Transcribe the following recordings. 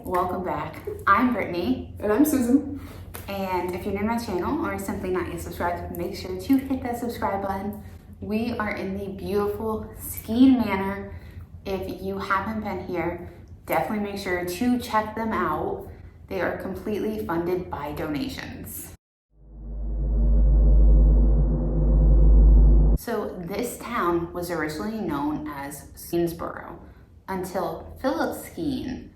welcome back. I'm Brittany. And I'm Susan. And if you're new to my channel or simply not yet subscribed, make sure to hit that subscribe button. We are in the beautiful Skene Manor. If you haven't been here, definitely make sure to check them out. They are completely funded by donations. So this town was originally known as Skenesboro until Philip Skene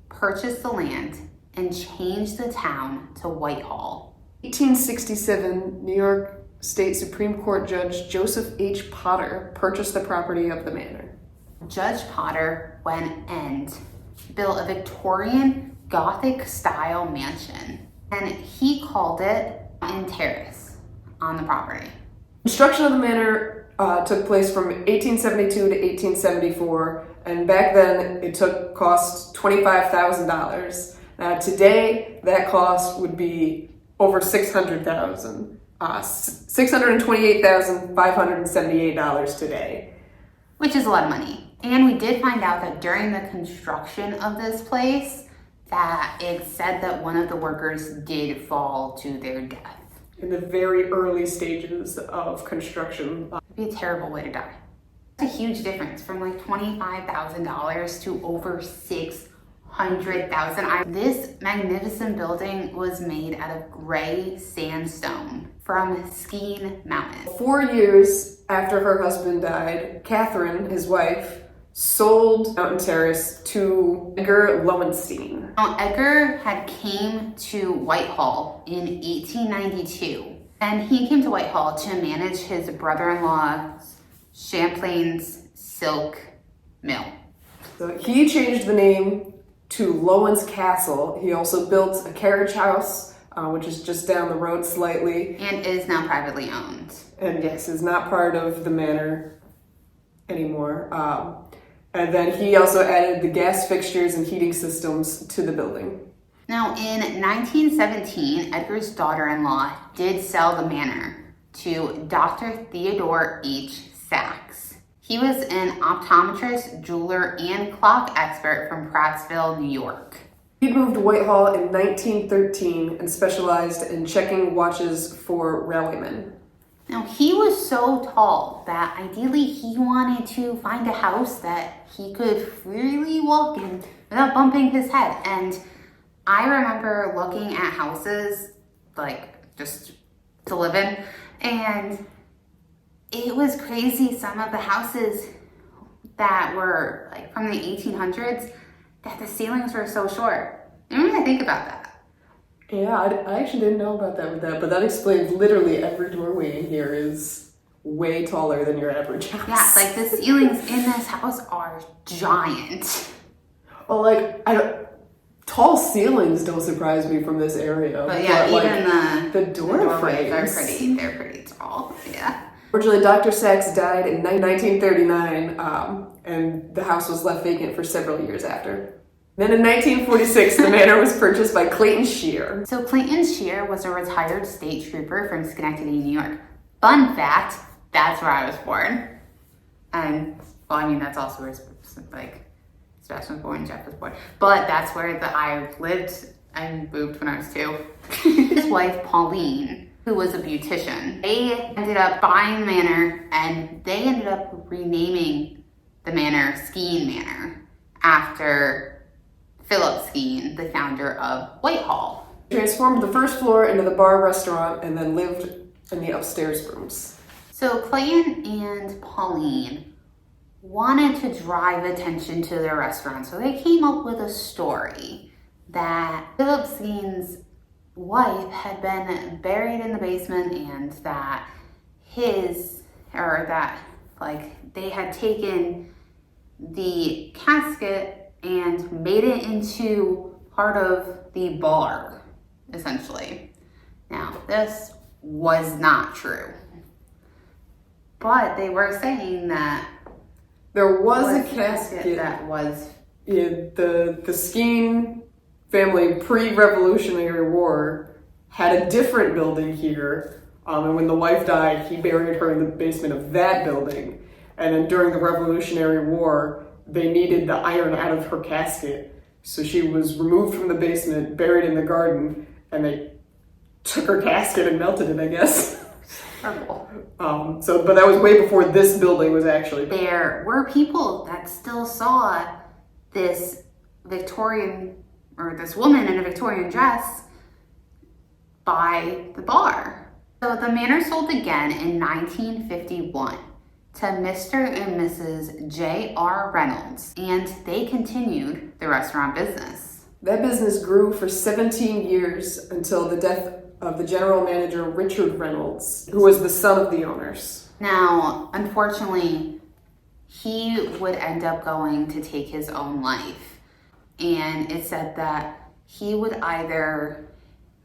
purchased the land and changed the town to Whitehall. 1867, New York State Supreme Court Judge Joseph H. Potter purchased the property of the manor. Judge Potter went and built a Victorian Gothic style mansion, and he called it Mountain Terrace on the property. Construction of the manor took place from 1872 to 1874, and back then it cost $25,000. Today that cost would be over $600,000, $628,578 today, which is a lot of money. And we did find out that during the construction of this place, that it said that one of the workers did fall to their death. In the very early stages of construction. It'd be a terrible way to die. It's a huge difference from like $25,000 to over $600,000. This magnificent building was made out of gray sandstone from Skene Mountain. 4 years after her husband died, Catherine, his wife, sold Mountain Terrace to Edgar Lowenstein. Now, Edgar had came to Whitehall in 1892, and he came to Whitehall to manage his brother-in-law's Champlain's silk mill. So he changed the name to Lowen's Castle. He also built a carriage house, which is just down the road slightly. And is now privately owned. And yes, is not part of the manor anymore. And then he also added the gas fixtures and heating systems to the building. Now, in 1917, Edgar's daughter-in-law did sell the manor to Dr. Theodore H. Sachs. He was an optometrist, jeweler, and clock expert from Prattsville, New York. He moved to Whitehall in 1913 and specialized in checking watches for railwaymen. Now, he was so tall that ideally he wanted to find a house that he could freely walk in without bumping his head. And I remember looking at houses, like, just to live in, and it was crazy. Some of the houses that were, like, from the 1800s, that the ceilings were so short. I mean, I think about that. Yeah, I actually didn't know about that but that explains literally every doorway in here is way taller than your average house. Yeah, like the ceilings in this house are giant. Well, like, tall ceilings don't surprise me from this area. But yeah, even like, the doorways they're pretty tall, yeah. Originally, Dr. Sachs died in 1939, and the house was left vacant for several years after. Then in 1946, the manor was purchased by Clayton Shear. So Clayton Shear was a retired state trooper from Schenectady, New York. Fun fact, that's where I was born. And, well, I mean, that's also where, like, Sebastian was born, Jeff was born. But that's where I lived and moved when I was 2. His wife, Pauline, who was a beautician, they ended up buying the manor, and they ended up renaming the manor Skene Manor after Philip Skene, the founder of Whitehall. Transformed the first floor into the bar restaurant and then lived in the upstairs rooms. So Clayton and Pauline wanted to drive attention to their restaurant, so they came up with a story that Philip Skene's wife had been buried in the basement and that they had taken the casket and made it into part of the bar, essentially. Now, this was not true. But they were saying that there was a casket that was... Yeah, the Skene family pre-Revolutionary War had a different building here. And when the wife died, he buried her in the basement of that building. And then during the Revolutionary War, they needed the iron out of her casket. So she was removed from the basement, buried in the garden, and they took her casket and melted it, I guess. Terrible. But that was way before this building was actually built. There were people that still saw this Victorian, or this woman in a Victorian dress by the bar. So the manor sold again in 1951 to Mr. and Mrs. J.R. Reynolds, and they continued the restaurant business. That business grew for 17 years until the death of the general manager, Richard Reynolds, who was the son of the owners. Now, unfortunately, he would end up going to take his own life. And it said that he would either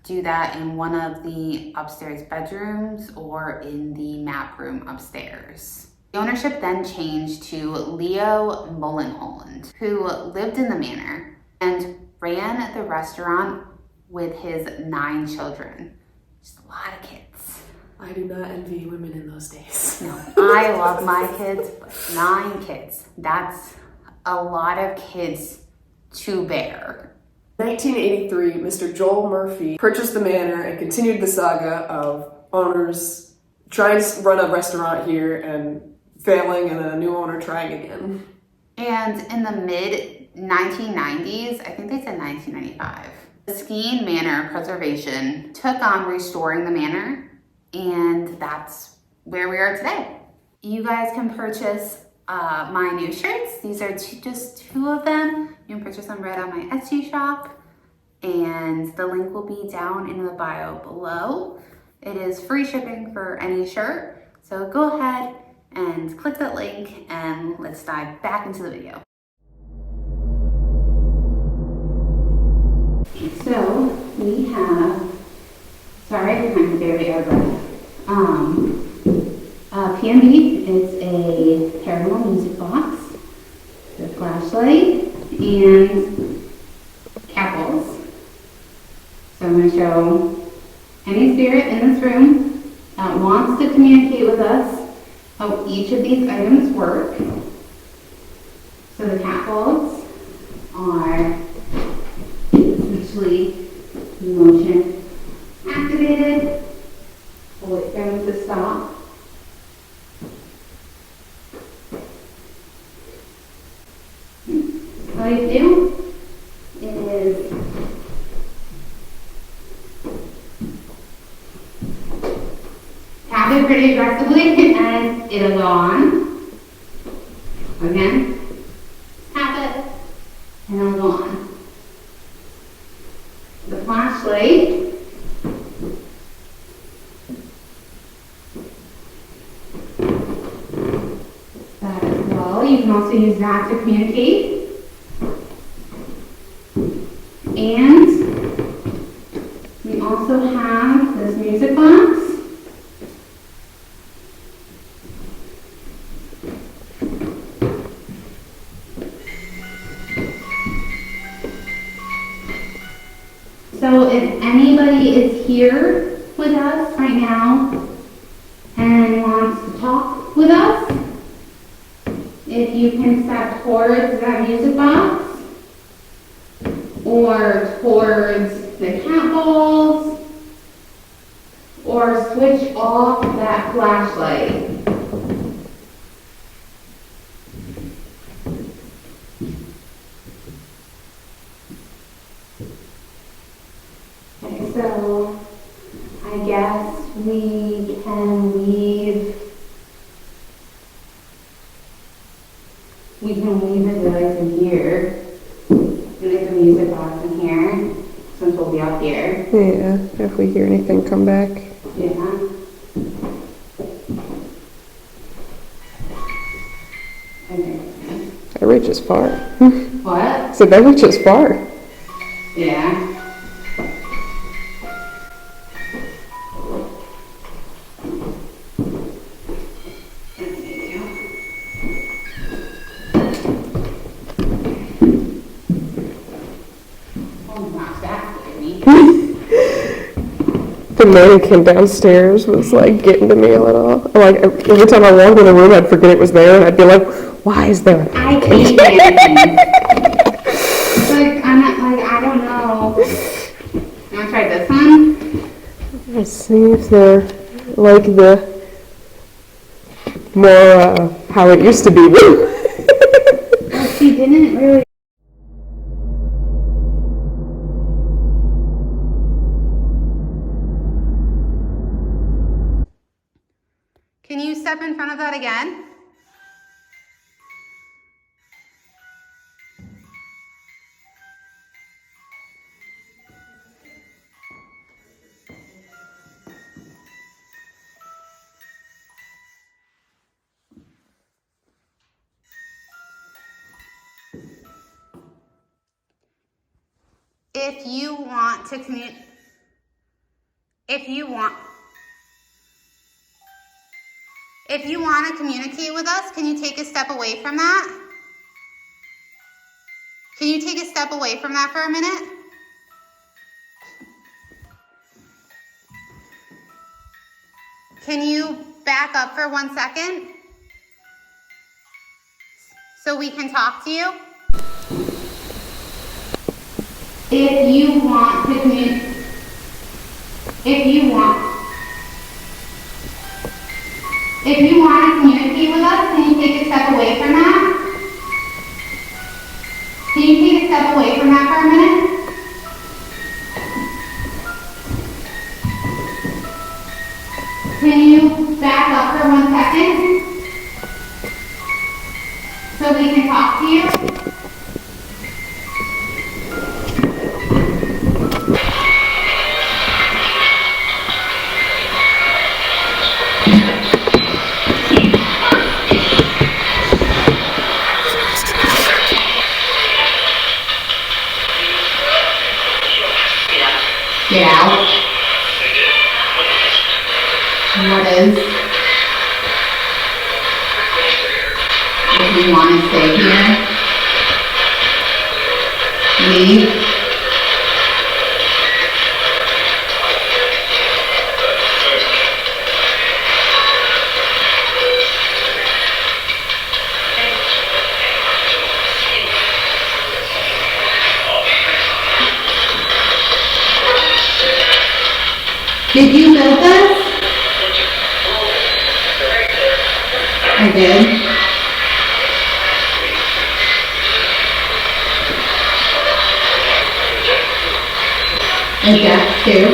do that in one of the upstairs bedrooms or in the map room upstairs. The ownership then changed to Leo Mullenholland, who lived in the manor and ran the restaurant with his 9 children. Just a lot of kids. I do not envy women in those days. No, I love my kids, but 9 kids. That's a lot of kids to bear. In 1983, Mr. Joel Murphy purchased the manor and continued the saga of owners trying to run a restaurant here and failing, and a new owner trying again. And in the mid-1990s, I think they said 1995, the Skene Manor Preservation took on restoring the manor, and that's where we are today. You guys can purchase my new shirts. These are just 2 of them. You can purchase them right on my Etsy shop, and the link will be down in the bio below. It is free shipping for any shirt, so go ahead and click that link and let's dive back into the video. So we have, sorry, I'm very out of breath. PMB is a Paranormal music box, the flashlight, and candles. So I'm going to show any spirit in this room that wants to communicate with us how each of these items work. So the cat balls are essentially motion activated. Wait for them to stop. All you do is tap it pretty aggressively and it'll go on. Again, tap it and it'll go on. The flashlight that as well. You can also use that to communicate. And we also have this music box. So if anybody is here with us right now and wants to talk with us, if you can step towards that music box or towards the cat balls or switch off that flashlight. Okay, so I guess we can leave the device in here. Leave the music box in here, since we'll be up here. Yeah, if we hear anything come back. Yeah. Okay. That reaches far. What? So that reaches far. Yeah. The mannequin downstairs was like getting to me a little. Like every time I walked in the room, I'd forget it was there, and I'd be like, "Why is there?" I hate mannequins. Like, I'm I don't know. You want to try this one? Let's see if they're like the more how it used to be. Well, she didn't really. Can you step in front of that again? If you want to communicate with us, can you take a step away from that? Can you take a step away from that for a minute? Can you back up for 1 second so we can talk to you? If you want to communicate with us, can you take a step away from that? Can you take a step away from that for a minute? Can you back up for 1 second so we can talk to you? Get out. What is? If you want to stay here, leave. Did you build this? I did. A desk too.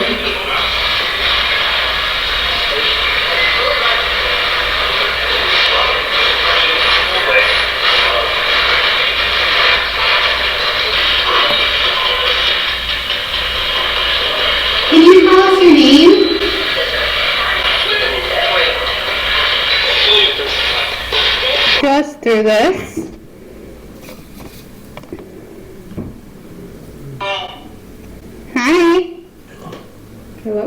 Can you tell us your name? Just through this. Hi. Hello.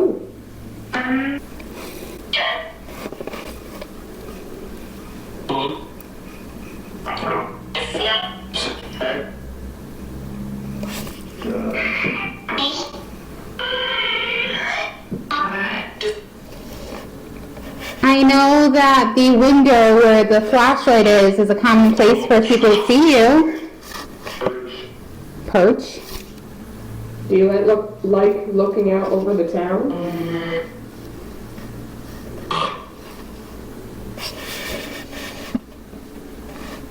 I know that the window where the flashlight is a common place for people to see you. Perch. Do you like looking out over the town?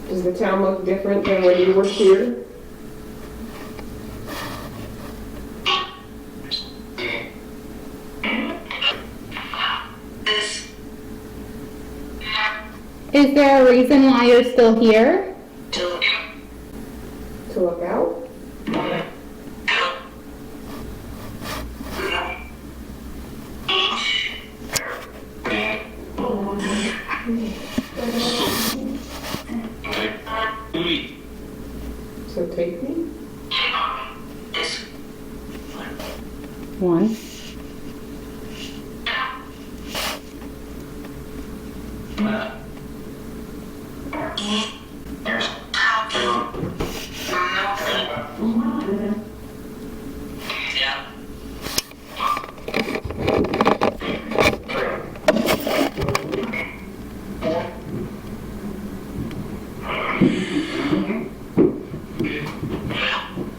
Does the town look different than when you were here? Is there a reason why you're still here? To look out? So take me? One.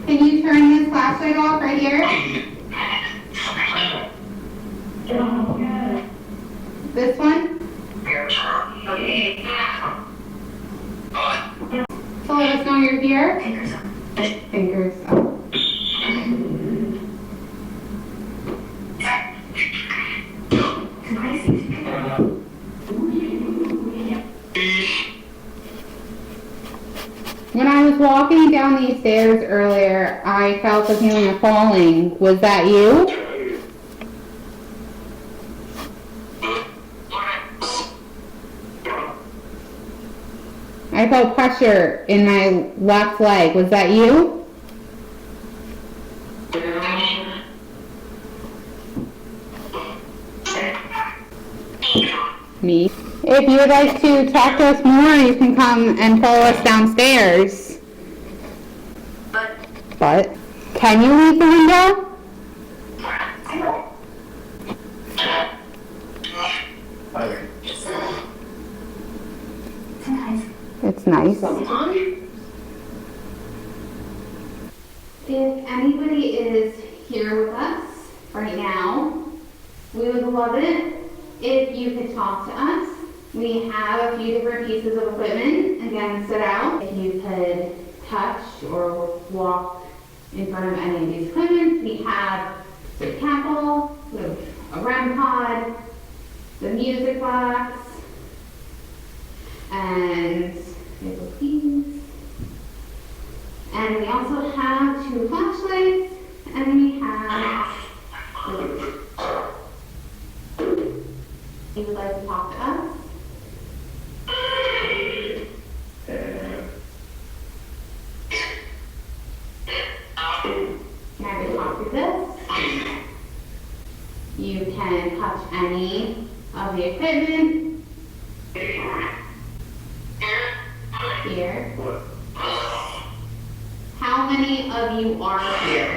Can you turn this flashlight these stairs earlier, I felt the feeling of falling. Was that you? I felt pressure in my left leg. Was that you? Me. If you would like to talk to us more, you can come and follow us downstairs. But can you leave the window? It's nice. If anybody is here with us right now, we would love it if you could talk to us. We have a few different pieces of equipment, again, set out. If you could touch or walk in front of any of these equipment, we have the capsule, a REM pod, the music box, and we have a piece. And we also have 2 flashlights, and we have you would like to talk to us? Can I talk through this? You can touch any of the equipment. Here. How many of you are here?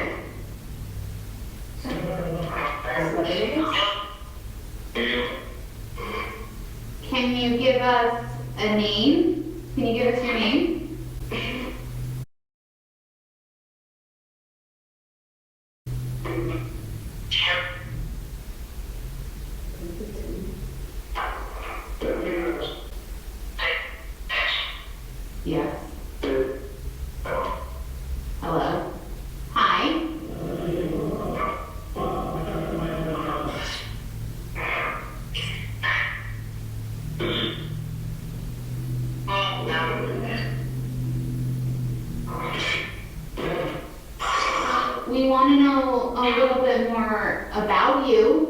Can you give us a name? Can you give us your name? Yes. Hello. Hi. We want to know a little bit more about you.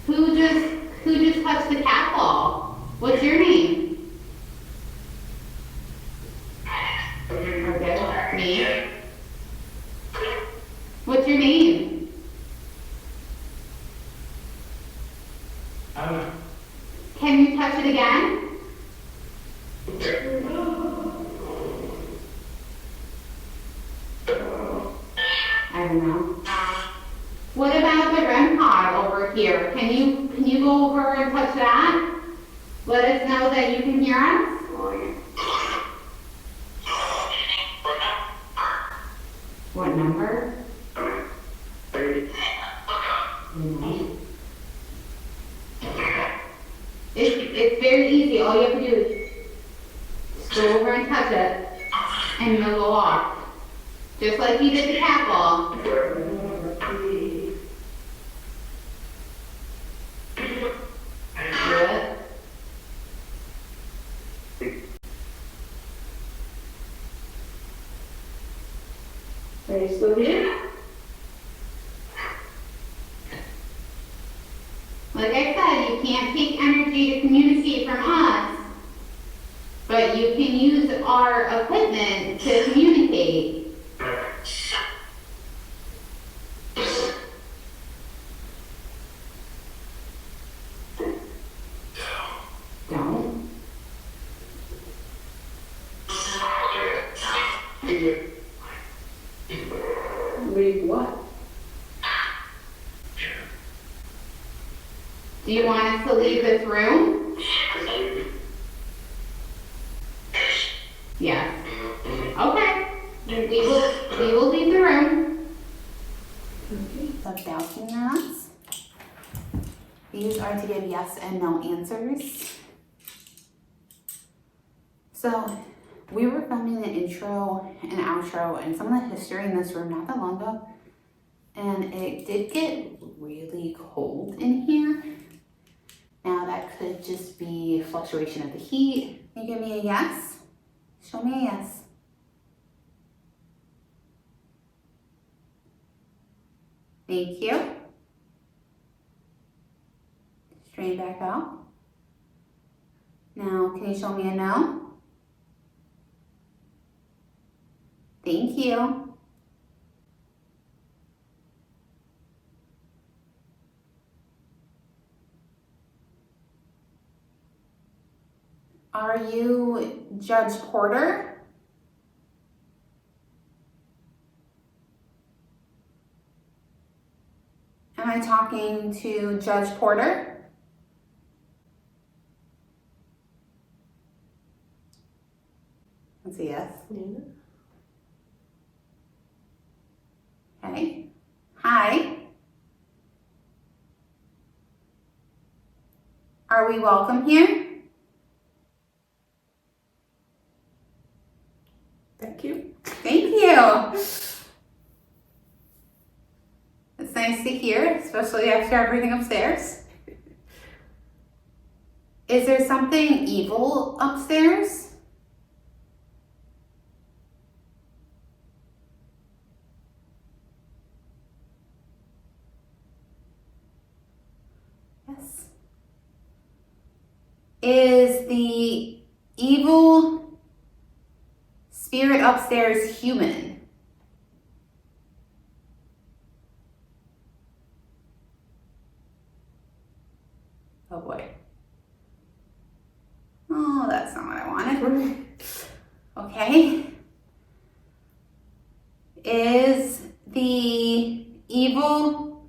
Who just touched the cat ball? What's your name? Okay, me. What's your name? Can you touch it again? I don't know. What about the REM pod over here? Can you go over and touch that? Let us know that you can hear us. What number? It's very easy. All you have to do is just go over and touch it, and you'll go off. Just like you did the cat ball. Are you still here? Like I said, you can't take energy to communicate from us, but you can use our equipment to communicate. Don't. Leave what? Do you want us to leave this room? Yes. Okay. We will leave the room. Some doubting knots. These are to give yes and no answers. So we were filming the intro and outro and some of the history in this room not that long ago. And it did get really cold in here. Now that could just be fluctuation of the heat. Can you give me a yes? Show me a yes. Thank you. Straighten back out. Now, can you show me a no? Thank you. Are you Judge Porter? Am I talking to Judge Porter? That's a yes. Yeah. Okay. Hi. Are we welcome here? Thank you. Thank you. It's nice to hear, especially after everything upstairs. Is there something evil upstairs? Yes. Is the evil spirit upstairs human? Oh boy. Oh, that's not what I wanted. Okay. Is the evil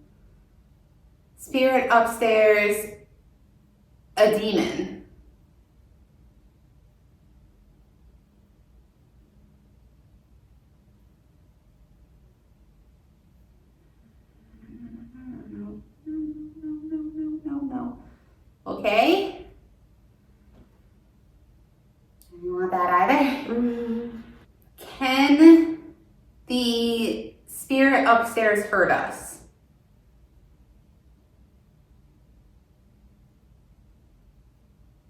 spirit upstairs a demon? No. Okay. I don't want that either. Can the spirit upstairs hurt us?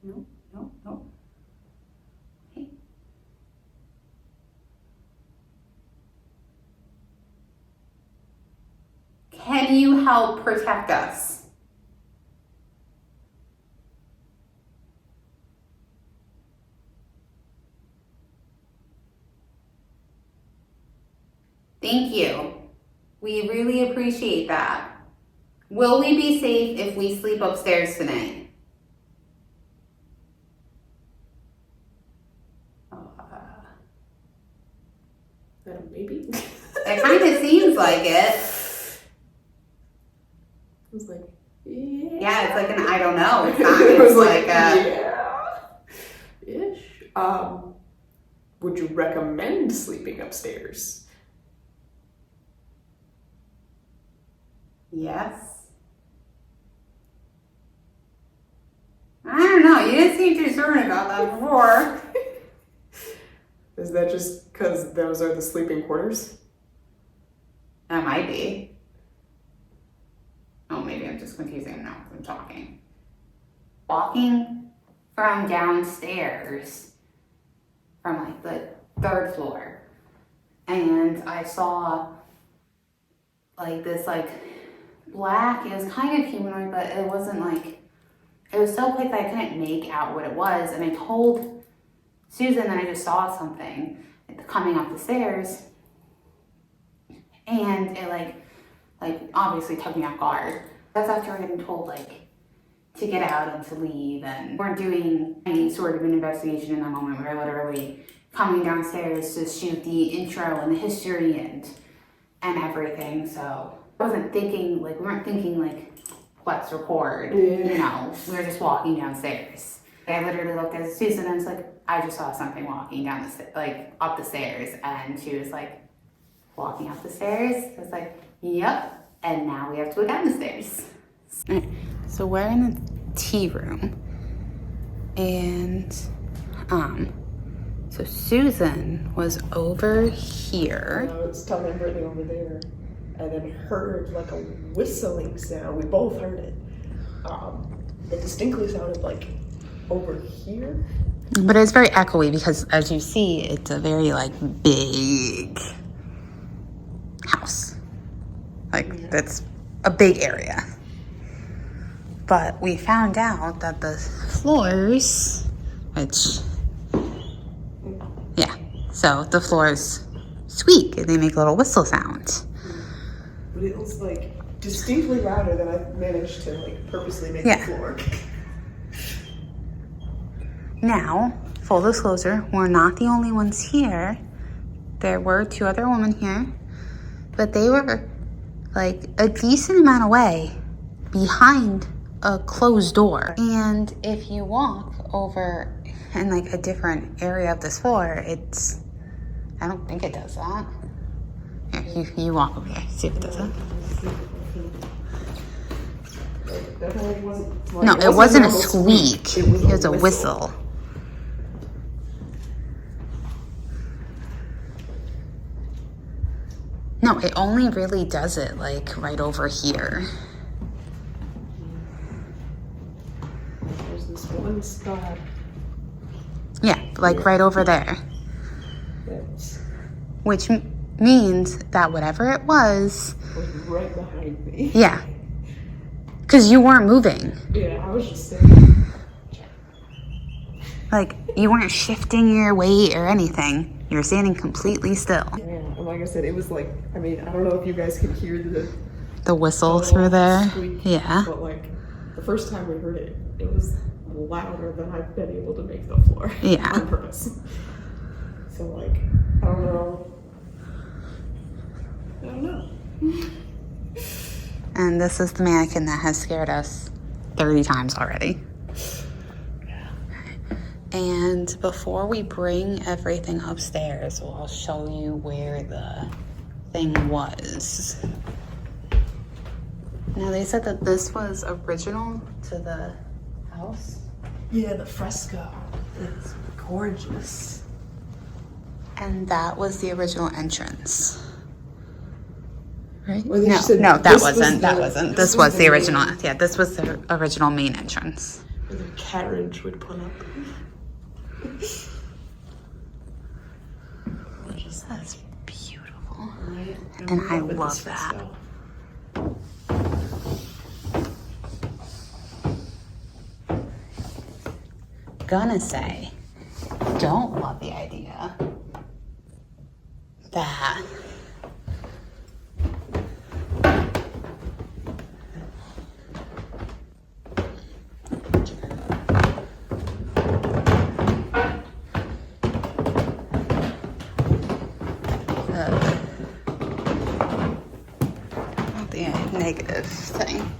No. Okay. Can you help protect us? Thank you. We really appreciate that. Will we be safe if we sleep upstairs tonight? Maybe. It kind of seems like it. I was like, yeah. Yeah, it's like an I don't know. It's not. It was It's like yeah. Ish. Would you recommend sleeping upstairs? Yes. I don't know. You didn't seem too certain about that before. Is that just because those are the sleeping quarters? That might be. Oh, maybe I'm just confusing now because I'm talking. Walking from downstairs, from like the third floor, and I saw like this like black, it was kind of humanoid, but it wasn't like, it was so quick that I couldn't make out what it was, and I told Susan that I just saw something coming up the stairs, and it like obviously took me off guard. That's after I had been told like to get out and to leave, and we weren't doing any sort of an investigation in that moment. We were literally coming downstairs to shoot the intro and the history and everything, so I wasn't thinking, like, we weren't thinking like, let's record, you know, we were just walking downstairs. I literally looked at Susan and was like, I just saw something walking down up the stairs, and she was like, walking up the stairs? I was like, yep, and now we have to go down the stairs. So we're in the tea room, and so Susan was over here. I was telling everything over there. and then heard like a whistling sound. We both heard it. It distinctly sounded like over here. But it's very echoey because, as you see, it's a very like big house. Like that's a big area. But we found out that the floors, which, yeah, so the floors squeak and they make a little whistle sound. But it was like distinctly louder than I managed to like purposely make Yeah. the floor. Now, full disclosure, we're not the only ones here. There were 2 other women here, but they were like a decent amount away behind a closed door. And if you walk over in like a different area of this floor, it's, I don't think it does that. Here, you walk over there, see if it does that. It definitely wasn't. Like, No, it wasn't a normal squeak. It was a whistle. No, it only really does it like right over here. There's this one spot Yeah, like right over there. that Which means that whatever it was, right behind me. yeah. Because you weren't moving. Yeah, I was just sitting. Like, you weren't shifting your weight or anything. You were standing completely still. Yeah, and like I said, it was like, I mean, I don't know if you guys could hear The whistle through there. squeak, Yeah. but like the first time we heard it, it was louder than I've been able to make the floor. Yeah. On purpose. So like, I don't know. I don't know. And this is the mannequin that has scared us 30 times already. And before we bring everything upstairs, I'll show you where the thing was. Now, they said that this was original to the house. Yeah, the fresco. It's gorgeous. And that was the original entrance. Right? Well, you No, said no, that this was wasn't. That the- wasn't. this This was was the the main- original. Yeah, this was the original main entrance. Where the carriage would put up. That's beautiful. Right? And I with love this that. fresco. Gonna say, don't love the idea that not the negative thing.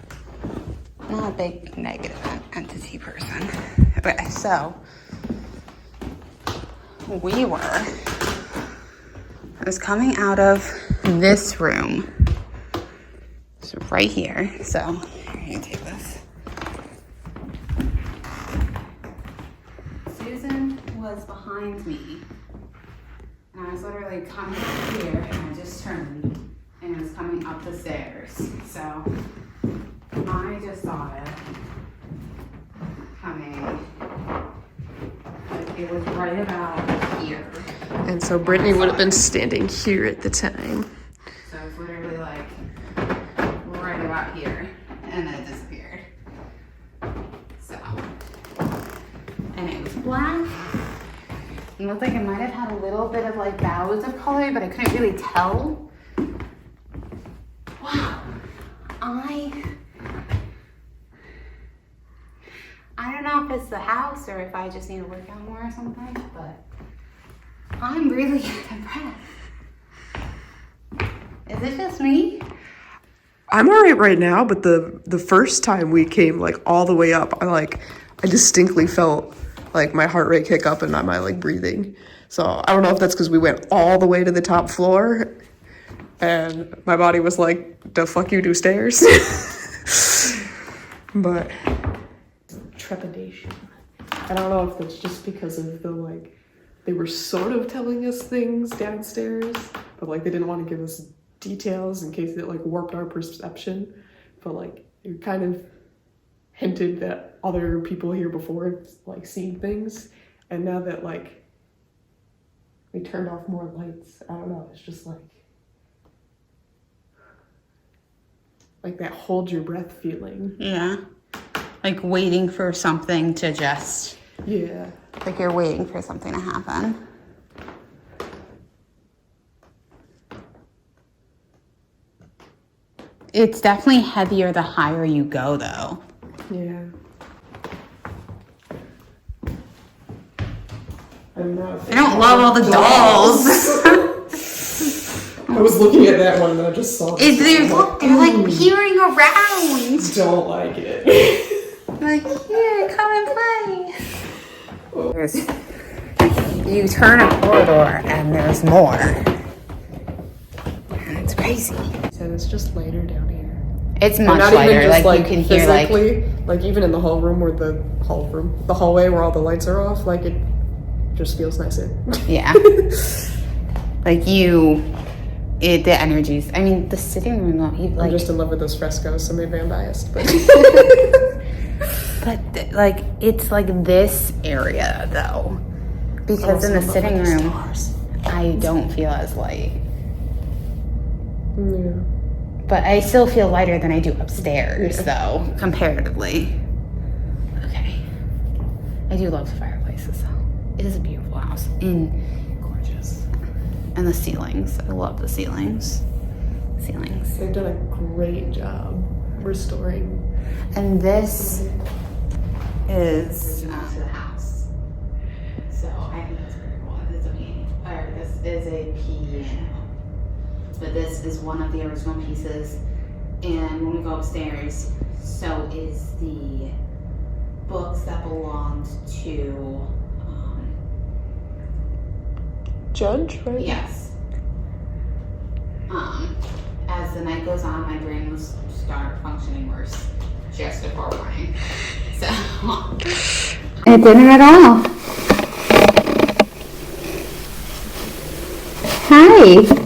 Not a big negative entity person. Okay, so I was coming out of this room. So right here. So here, you take this. Susan was behind me. And I was literally coming up here and I just turned and it was coming up the stairs. So I just saw it coming. Like it was right about here. And so Brittany would have been standing here at the time. So it's literally like right about here, and then it disappeared. So, and it was black. It looked like it might have had a little bit of like boughs of color, but I couldn't really tell. Wow, I don't know if it's the house or if I just need to work out more or something, but I'm really impressed. Is it just me? I'm all right now, but the first time we came like all the way up, I distinctly felt like my heart rate kick up and my like breathing. So I don't know if that's because we went all the way to the top floor and my body was like, the fuck you do stairs? But trepidation. I don't know if that's just because of the like, they were sort of telling us things downstairs, but like they didn't want to give us details in case it like warped our perception, but like it kind of hinted that other people here before had like seen things, and now that like we turned off more lights, I don't know, it's just like that hold your breath feeling. Yeah. Like waiting for something to just... Yeah. Like you're waiting for something to happen. It's definitely heavier the higher you go, though. Yeah. I don't love all the dolls. I was looking at that one and I just saw this. They're like peering around. Don't like it. Like, here, come and play. You turn a corridor and there's more. It's crazy. And it's just lighter down here. It's much lighter. Just, like you can hear like even in the hall room or the hallway where all the lights are off, like it just feels nicer. Yeah. Like the energies. I mean, the sitting room though. Like, I'm just in love with those frescoes, so maybe I'm biased, but. But like it's like this area though, because in the sitting room, I don't feel as light. Yeah. But I still feel lighter than I do upstairs, though, comparatively. Okay. I do love the fireplaces, though. It is a beautiful house. Gorgeous. And the ceilings. I love the ceilings. They've done a great job restoring. And this is to the house. So I think that's pretty cool. This is a piano. But this is one of the original pieces, and when we go upstairs, so is the books that belonged to Judge, right? yes. As the night goes on, my brain will start functioning worse, just a forewarning. So it didn't at all. Hi.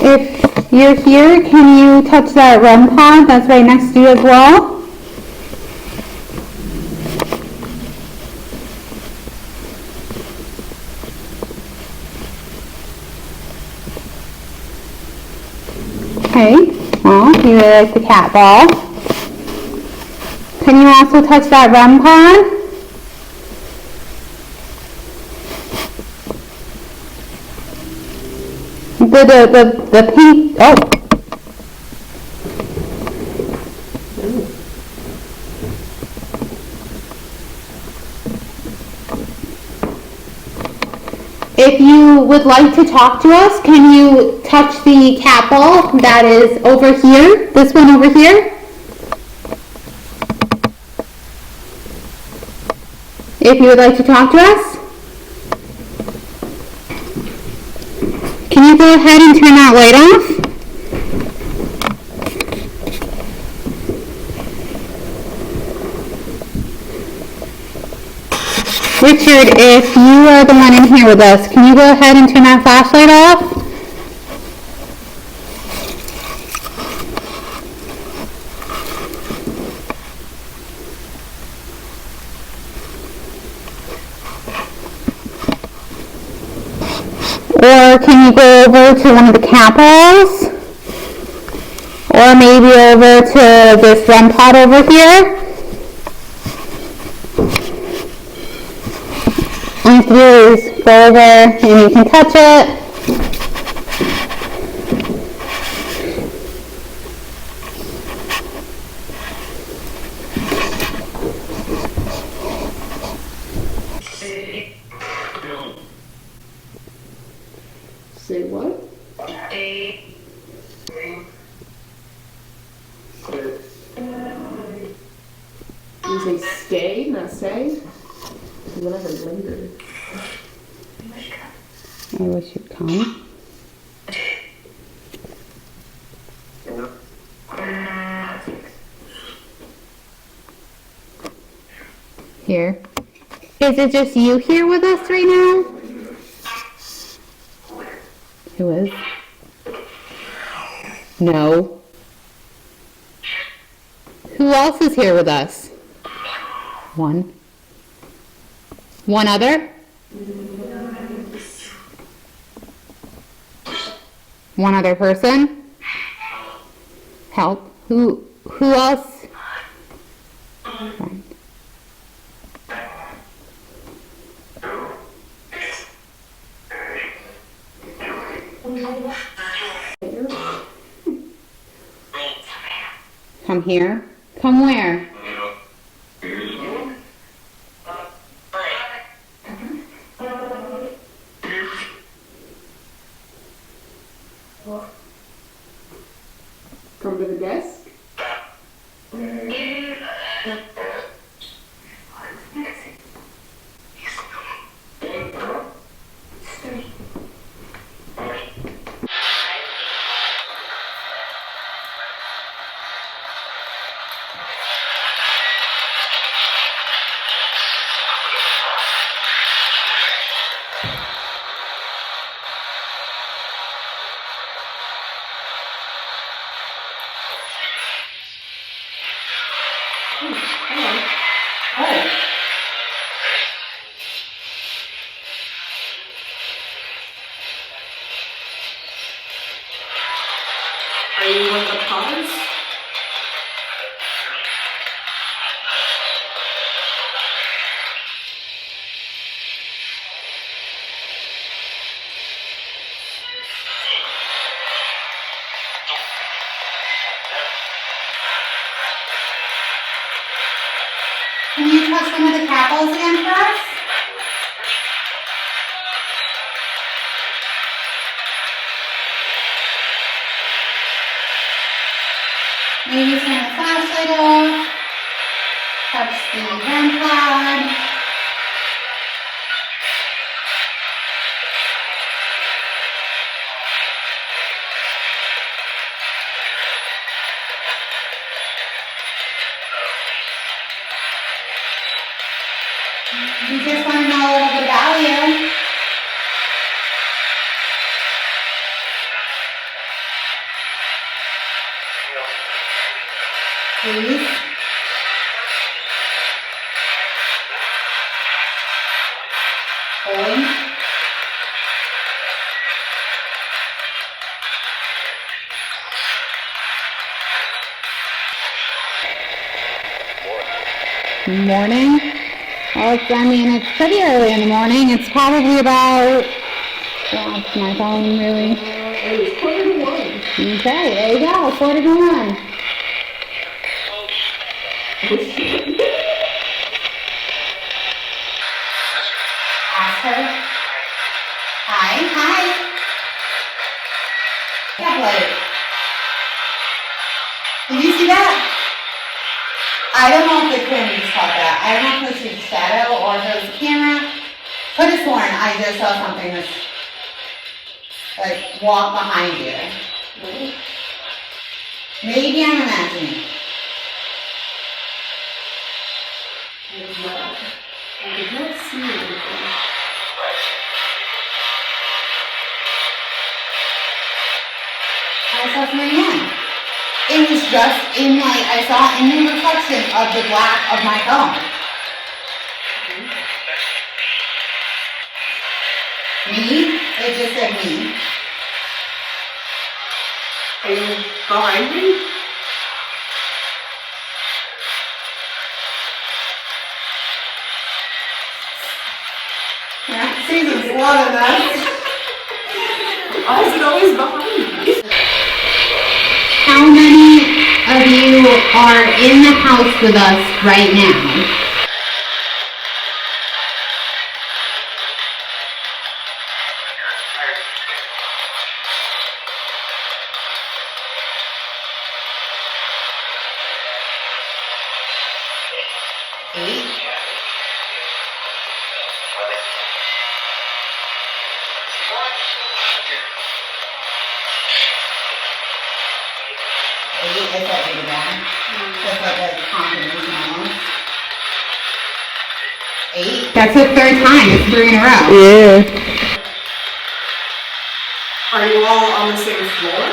If you're here, can you touch that REM pod that's right next to you as well? Okay, well, you really like the cat ball. Can you also touch that REM pod? The pink, oh. If you would like to talk to us, can you touch the cat ball that is over here? This one over here? If you would like to talk to us? Can you go ahead and turn that light off? Richard, if you are the one in here with us, can you go ahead and turn that flashlight off? Or can you go over to one of the cat balls? Or maybe over to this REM pod over here? All you have to do is go over and you can touch it. Say what? You say stay, not say? What I heard later. I wish you'd come. Here. Is it just you here with us right now? Who is? No. Who else is here with us? One. One other? One other person? Help. Who else? Right. Come here. Come where? Come to the desk. Are you one of the potters? Can you touch one of the capitals again for us? Maybe turn the flashlight off. Touch the REM pod. We just want to know a little bit about you. Please. Hold. Morning. Well, it's pretty early in the morning. It's probably about, that's my phone really. It was 1:45. Okay, there you go, 1:45. Ask her. Hi. Tablet. Did you see that? I don't know if the camera just caught that. I don't know if it was a shadow or if it was a camera. Could have sworn I just saw something that's like walk behind you. Maybe I'm imagining. I did not see anything. I saw something again. It was just in I saw in the reflection of the black of my phone. Me? It just said me. Are you behind me? Yeah, Susan's loving that. Why is it always behind me? How many of you are in the house with us right now? Eight. Eight, I said eight again. Just like a confirmation almost. Eight. That's the third time. It's 3 in a row. Yeah. Are you all on the same floor?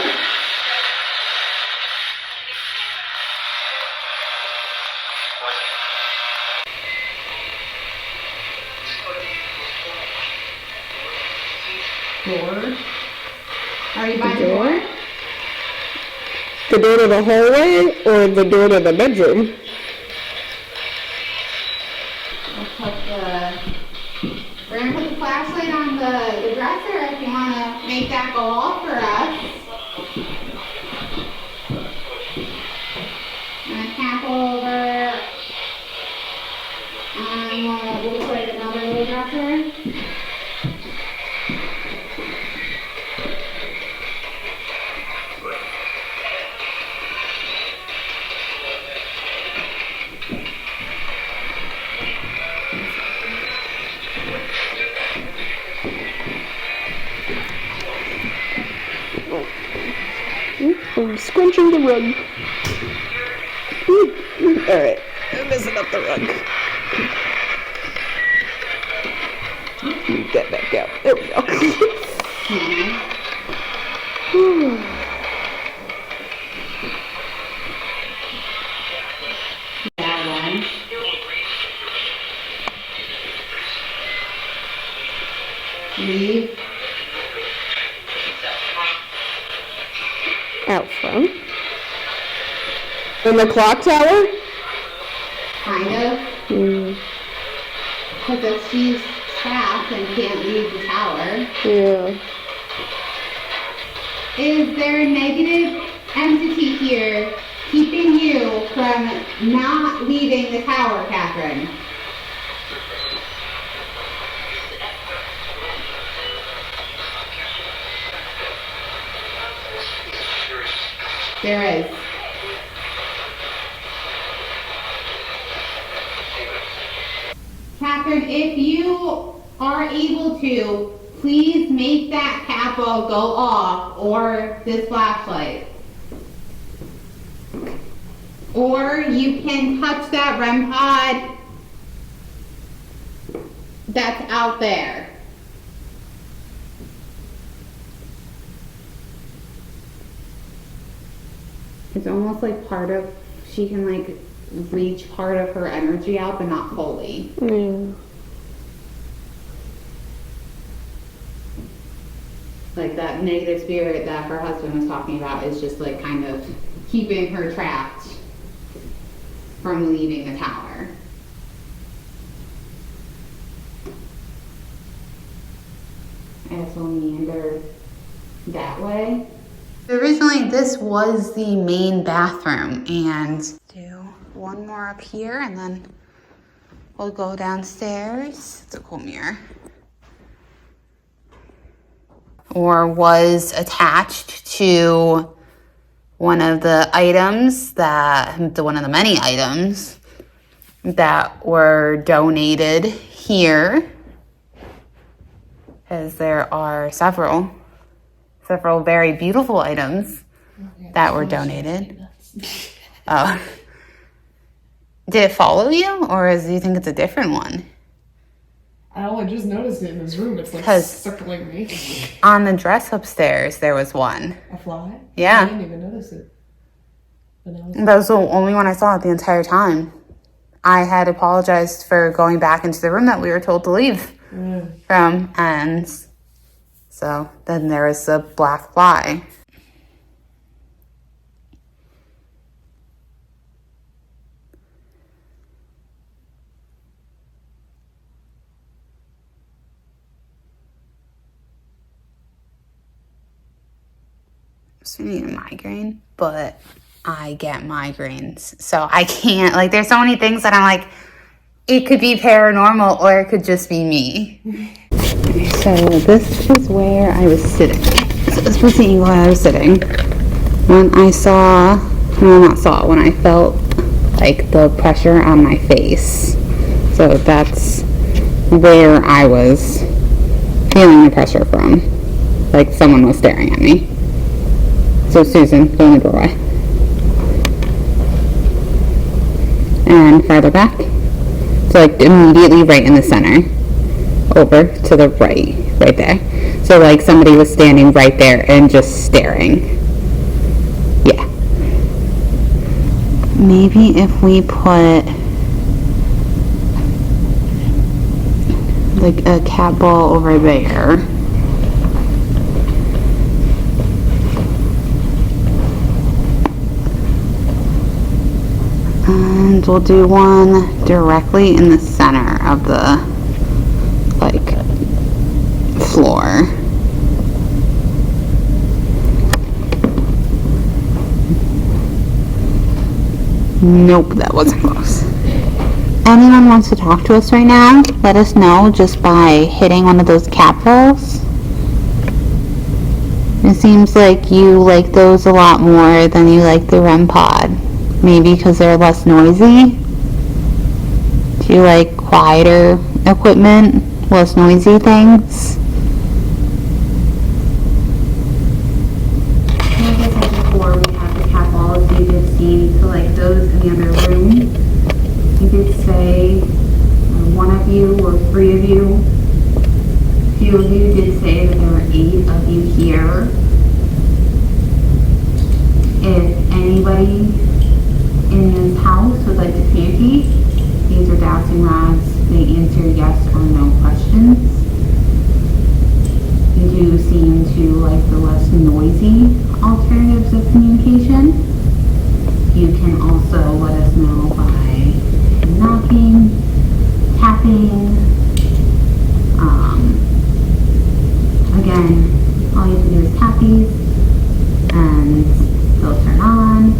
Door? Are you by the door? The door to the hallway or the door to the bedroom? We're gonna put the flashlight on the dresser if you wanna make that go off for us. I'm gonna tap over. We'll put another little dresser. I'm scrunching the rug. Alright, I'm messing up the rug. Get back out. There we go. That one. Leave. Out front. In the clock tower? Kind of. Because if she's trapped and can't leave the tower. Yeah. Is there a negative entity here keeping you from not leaving the tower, Catherine? There is. Catherine, if you are able to, please make that capo go off, or this flashlight. Or you can touch that REM pod that's out there. It's almost like part of, she can like reach part of her energy out, but not fully. Yeah. Like that negative spirit that her husband was talking about is just like kind of keeping her trapped from leaving the tower. And it's will meander that way. Originally, this was the main bathroom, and do one more up here, and then we'll go downstairs. It's a cool mirror. Or was attached to one of the items one of the many items that were donated here, as there are several very beautiful items that were donated. Oh. Did it follow you, or do you think it's a different one? I just noticed it in this room. It's like 'Cause circling me. On the dress upstairs, there was one. A fly? Yeah. I didn't even notice it. But now That was the only one I saw the entire time. I had apologized for going back into the room that we were told to leave from, and so then there was a black fly. I need a migraine, but I get migraines, so I can't, like, there's so many things that I'm like, it could be paranormal or it could just be me. So this is where I was sitting. So this was the angle I was sitting when I when I felt like the pressure on my face. So that's where I was feeling the pressure from, like someone was staring at me. So Susan, go in the doorway. And farther back. So like immediately right in the center. Over to the right there. So like somebody was standing right there and just staring. Yeah. Maybe if we put like a cat ball over there. And we'll do one directly in the center of the, like, floor. Nope, that wasn't close. Anyone wants to talk to us right now, let us know just by hitting one of those capitals. It seems like you like those a lot more than you like the REM pod. Maybe because they're less noisy. Do you like quieter equipment, less noisy things? Like I said before, we have the cat balls you did see, so like those in the other room. You did say one of you or 3 of you. A few of you did say that there were 8 of you here. If anybody in this house would like to communicate, these are dowsing rods. They answer yes or no questions. You do seem to like the less noisy alternatives of communication. You can also let us know by knocking, tapping. Again, all you have to do is tap these and they'll turn on.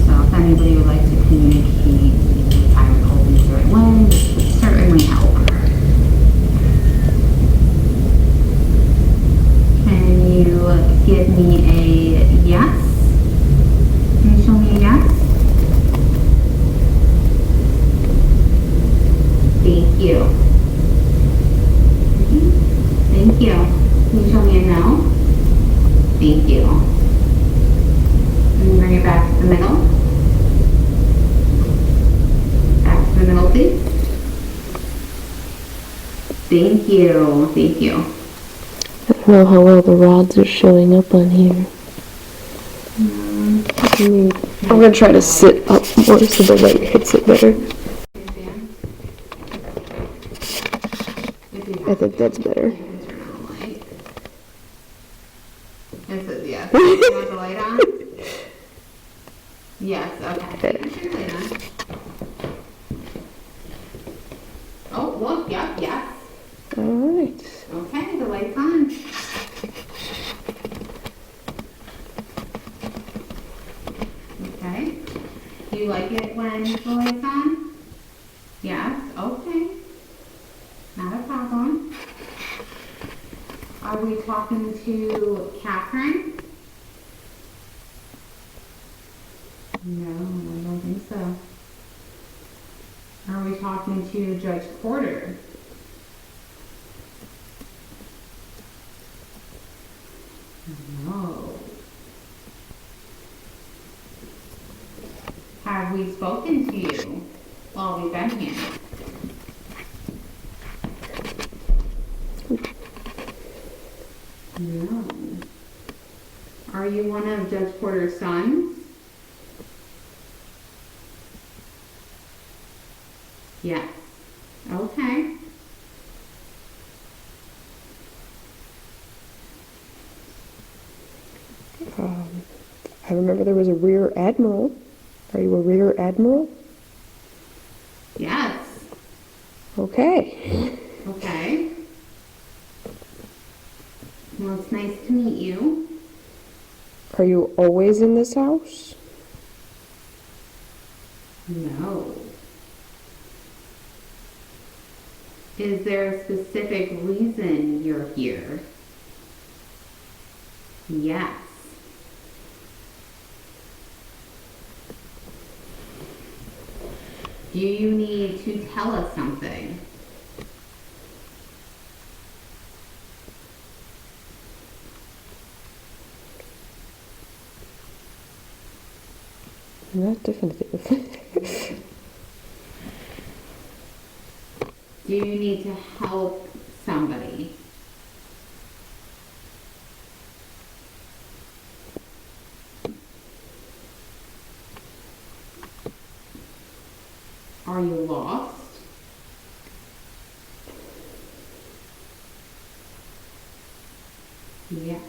So if anybody would like to communicate, I would hold these the right way. This would certainly help. Can you give me a yes? Can you show me a yes? Thank you. Thank you. Can you show me a no? Thank you. And bring it back to the middle. Back to the middle, please. Thank you. Thank you. I don't know how well the rods are showing up on here. I'm gonna try to sit up more so the light hits it better. I think that's better. Is it, yes. You want the light on? Yes, okay. Turn the light on. Oh, look, yep, yes. Alright. Okay, the light's on. Okay. Do you like it when the light's on? Yes, okay. Not a problem. Are we talking to Catherine? No, I don't think so. Are we talking to Judge Porter? No. Have we spoken to you while we've been here? No. Are you one of Judge Porter's sons? Yes. Okay. I remember there was a rear admiral. Are you a rear admiral? Yes. Okay. Okay. Well, it's nice to meet you. Are you always in this house? No. Is there a specific reason you're here? Yes. Do you need to tell us something? Not definitive. Do you need to help somebody? Are you lost? Yes.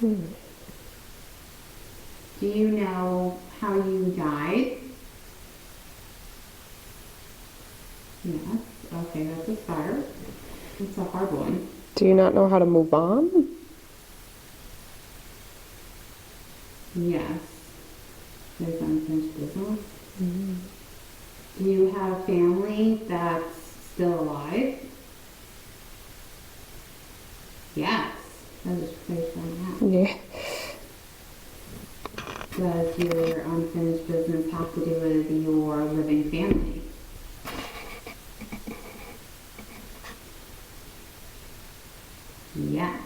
Do you know how you died? Yes. Okay, that's a start. It's a hard one. Do you not know how to move on? Yes. There's unfinished business. Do you have family that's still alive? Yes. That is pretty strong. Yeah. Does your unfinished business have to do with your living family? Yes.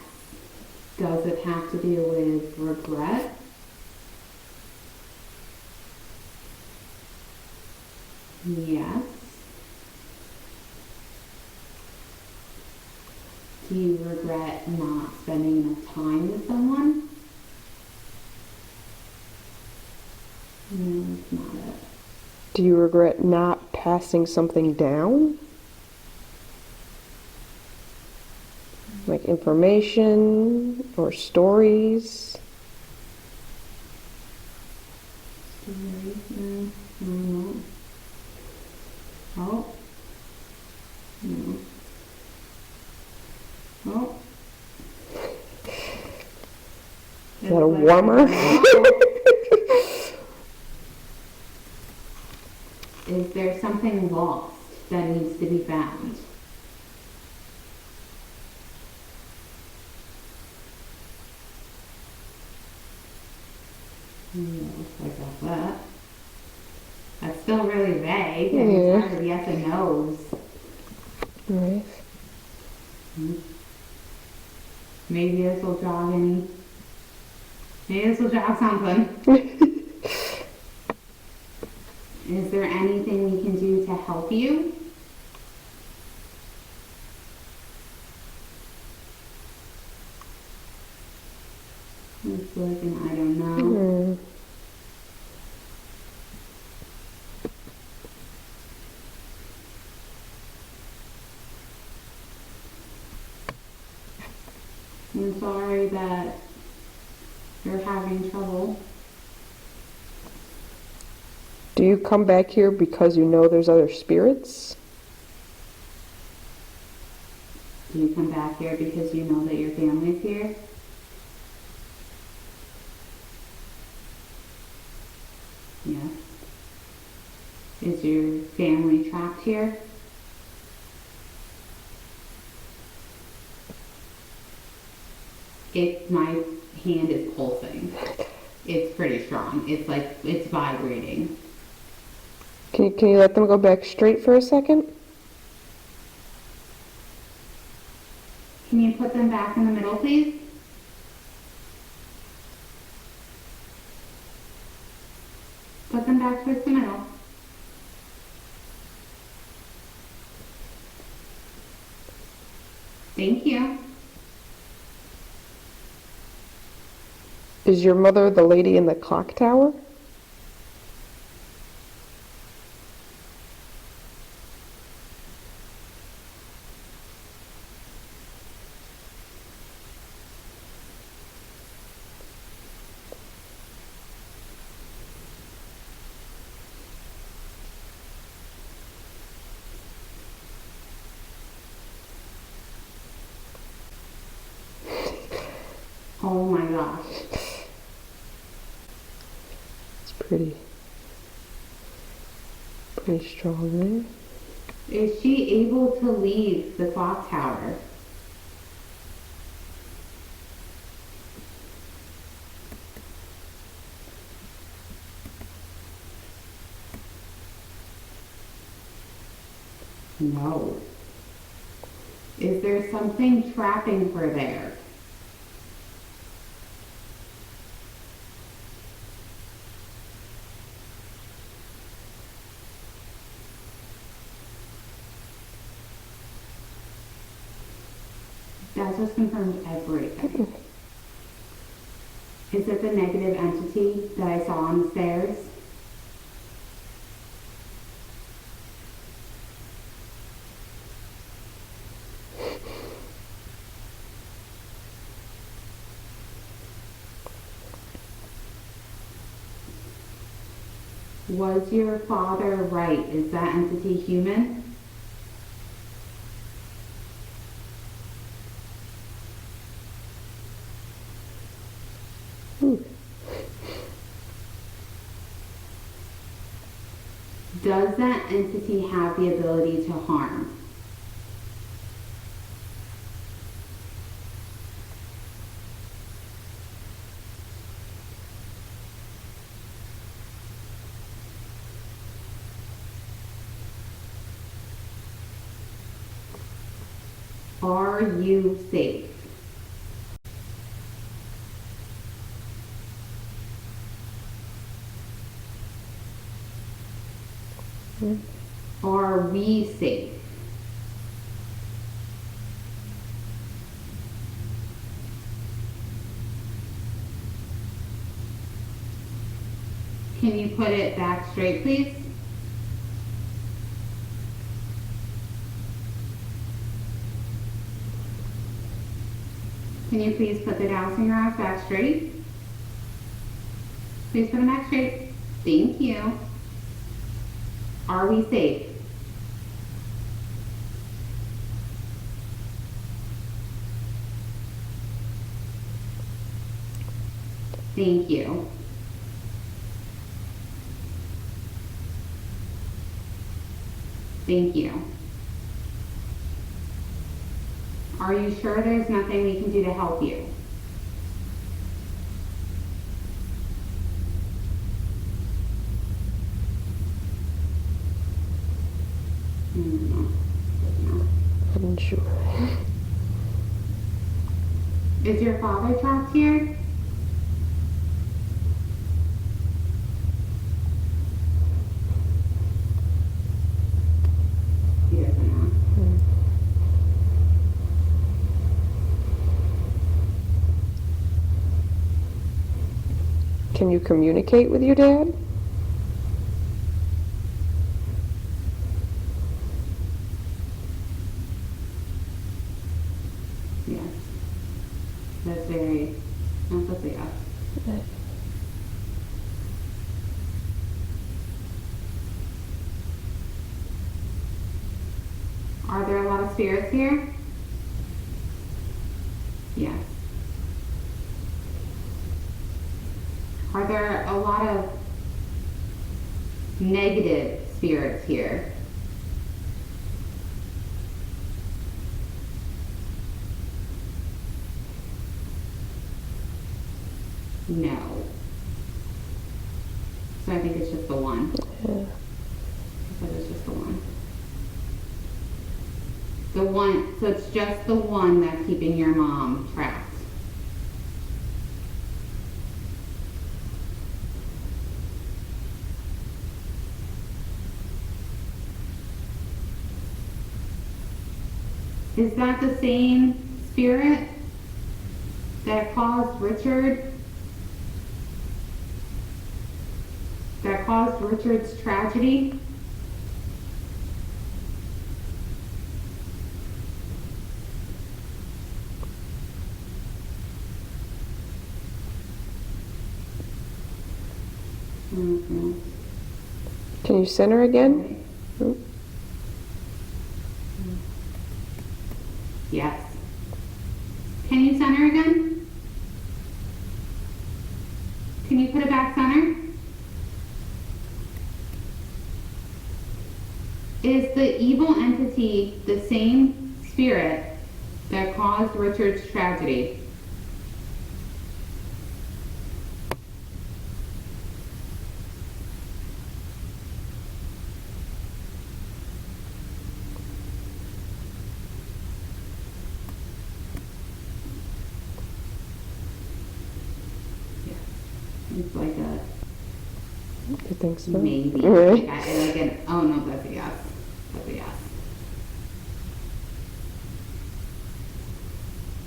Does it have to do with regret? Yes. Do you regret not spending enough time with someone? No, that's not it. Do you regret not passing something down? Like information or stories? Stories? No. No. Oh. No. Oh. Is that a warmer? Is there something lost that needs to be found? Looks like that's that. That's still really vague. I mean, Yeah. it's hard of yes and no's. Right. Maybe this will jog any. Maybe this will jog something. Is there anything we can do to help you? It's like an I don't know. I'm sorry that you're having trouble. Do you come back here because you know there's other spirits? Do you come back here because you know that your family's here? Yes. Is your family trapped here? My hand is pulsing. It's pretty strong. It's like, it's vibrating. Can you let them go back straight for a second? Can you put them back in the middle, please? Put them back towards the middle. Thank you. Is your mother the lady in the clock tower? Oh my gosh. It's pretty strong there. Is she able to leave the clock tower? No. Is there something trapping her there? That just confirmed everything. Is it the negative entity that I saw on the stairs? Was your father right? Is that entity human? Does that entity have the ability to harm? Are you safe? Are we safe? Can you put it back straight, please? Can you please put the dowsing rods back straight? Please put them back straight. Thank you. Are we safe? Thank you. Thank you. Are you sure there's nothing we can do to help you? No. I'm sure. Is your father trapped here? He doesn't know. Can you communicate with your dad? Yes. That's a yes. Are there a lot of spirits here? Yes. Are there a lot of negative spirits here? No. So I think it's just the one. Yeah. So it's just the one. The one, so it's just the one that's keeping your mom trapped. Is that the same spirit that caused Richard's tragedy? Mm-hmm. Can you center again? Yes. Can you center again? Can you put it back center? Is the evil entity the same spirit that caused Richard's tragedy? It's like a You think so? maybe. Right. Oh no, that's a yes. That's a yes.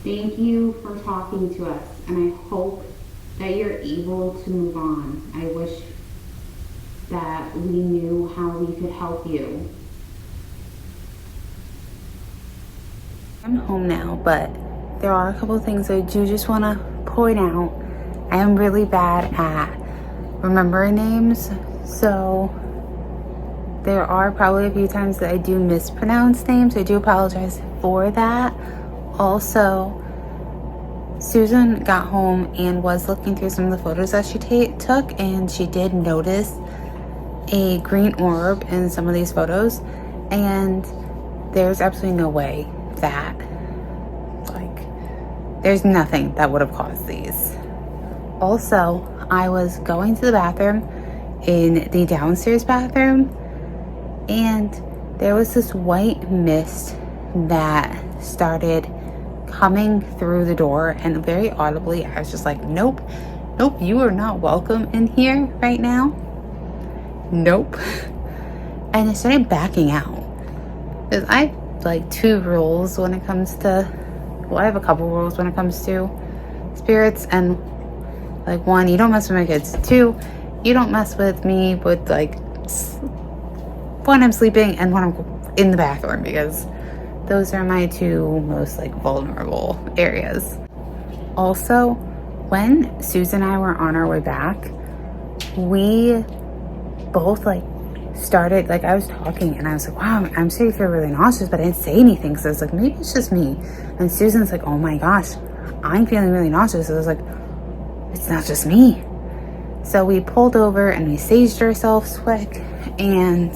Thank you for talking to us, and I hope that you're able to move on. I wish that we knew how we could help you. I'm home now, but there are a couple of things I do just want to point out. I am really bad at remembering names, So there are probably a few times that I do mispronounce names. I do apologize for that. Also, Susan got home and was looking through some of the photos that she took, and she did notice a green orb in some of these photos, and there's absolutely no way that, like, there's nothing that would have caused these. Also, I was going to the bathroom in the downstairs bathroom, and there was this white mist that started coming through the door, and very audibly I was just like, nope, you are not welcome in here right now. Nope. And I started backing out, because I have like two rules when it comes to, well, I have a couple rules when it comes to spirits, and like, one, you don't mess with my kids. Two, you don't mess with me with, like, when I'm sleeping and when I'm in the bathroom, because those are my two most, like, vulnerable areas. Also, when Susan and I were on our way back, we both, like, started, like, I was talking and I was like, wow, I'm starting to feel really nauseous, but I didn't say anything, because I was like, maybe it's just me. And Susan's like, oh my gosh, I'm feeling really nauseous. So I was like, it's not just me. So we pulled over and we saged ourselves quick, and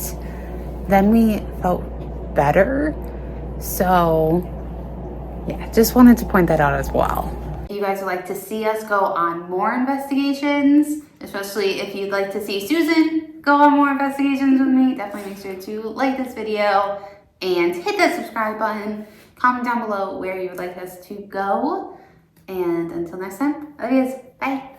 then we felt better. So yeah, just wanted to point that out as well. If you guys would like to see us go on more investigations, especially if you'd like to see Susan go on more investigations with me, definitely make sure to like this video and hit that subscribe button. Comment down below where you would like us to go. And until next time, love yous. Bye.